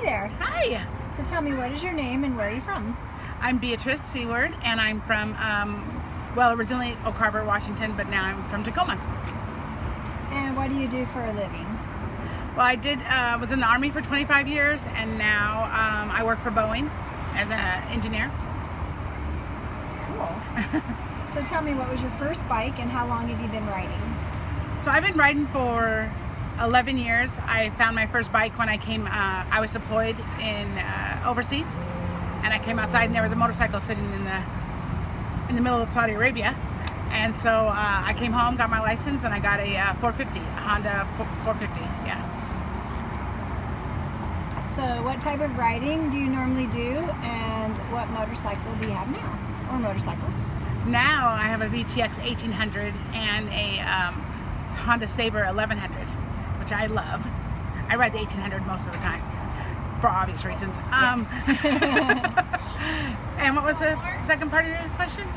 Hey there. Hi, So tell me, what is your name and where are you from? I'm Beatrice, Seaward, and I'm from, originally Oak Harbor, Washington, but now I'm from Tacoma. And what do you do for a living? Well, I was in the Army for 25 years, and now I work for Boeing as an engineer. Cool. So tell me, what was your first bike and how long have you been riding? So I've been riding for 11 years. I found my first bike when I was deployed in overseas, and I came outside and there was a motorcycle sitting in the middle of Saudi Arabia. And so I came home, got my license, and I got a 450, a Honda 450, yeah. So what type of riding do you normally do, and what motorcycle do you have now, or motorcycles? Now I have a VTX 1800 and a Honda Sabre 1100, which I love. I ride the 1800 most of the time, for obvious reasons. And what was the second part of your question?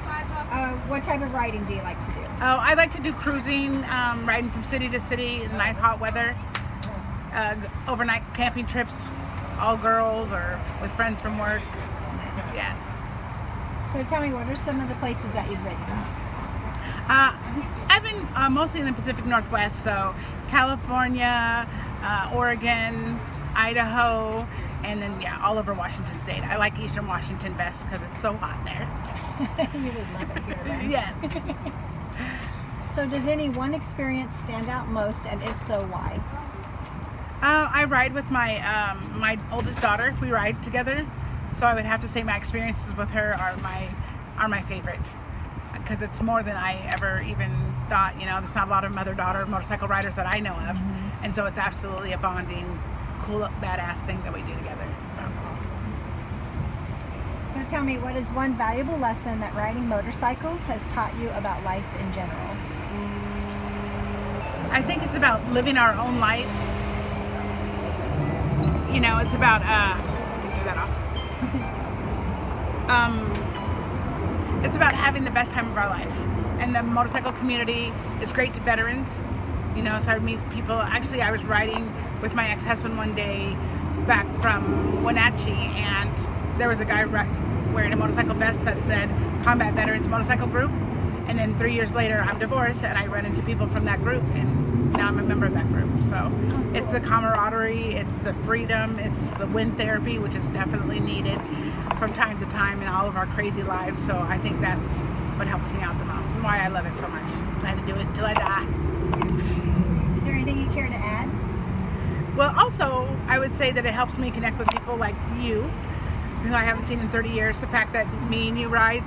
What type of riding do you like to do? Oh, I like to do cruising, riding from city to city in nice hot weather, overnight camping trips, all girls or with friends from work. Nice. Yes. So tell me, what are some of the places that you've ridden? I've been mostly in the Pacific Northwest, so California, Oregon, Idaho, and then all over Washington State. I like Eastern Washington best because it's so hot there. You would love it here then. Yes. So does any one experience stand out most, and if so, why? I ride with my my oldest daughter. We ride together, so I would have to say my experiences with her are my favorite, because it's more than I ever even thought. You know, there's not a lot of mother-daughter motorcycle riders that I know of, and so it's absolutely a bonding, cool, badass thing that we do together. So tell me, what is one valuable lesson that riding motorcycles has taught you about life in general? I think it's about living our own life. You know, it's about turn that off. It's about having the best time of our life. And the motorcycle community is great to veterans. You know, so I meet people. Actually, I was riding with my ex-husband one day back from Wenatchee, and there was a guy wearing a motorcycle vest that said Combat Veterans Motorcycle Group. And then 3 years later, I'm divorced, and I run into people from that group, and now I'm a member of that group. So it's the camaraderie, it's the freedom, it's the wind therapy, which is definitely needed from time to time in all of our crazy lives. So I think that's what helps me out the most, and why I love it so much. I plan to do it until I die. Is there anything you care to add? Well, also, I would say that it helps me connect with people like you, who I haven't seen in 30 years. The fact that me and you ride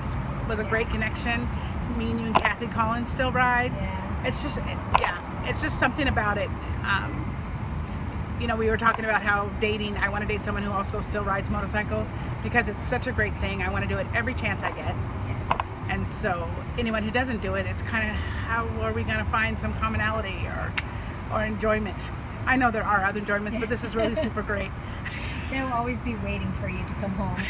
was a great connection. Me and you and Kathy Collins still ride. Yeah. It's just something about it. You know, we were talking about how dating, I want to date someone who also still rides motorcycle, because it's such a great thing. I want to do it every chance I get. And so anyone who doesn't do it, it's kind of, how are we going to find some commonality or enjoyment? I know there are other enjoyments, but this is really super great. They'll always be waiting for you to come home.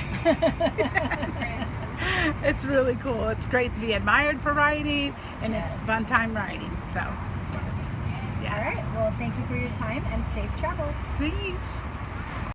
It's really cool. It's great to be admired for riding, and Yes. it's fun time riding. So, yes. All right. Well, thank you for your time and safe travels. Thanks.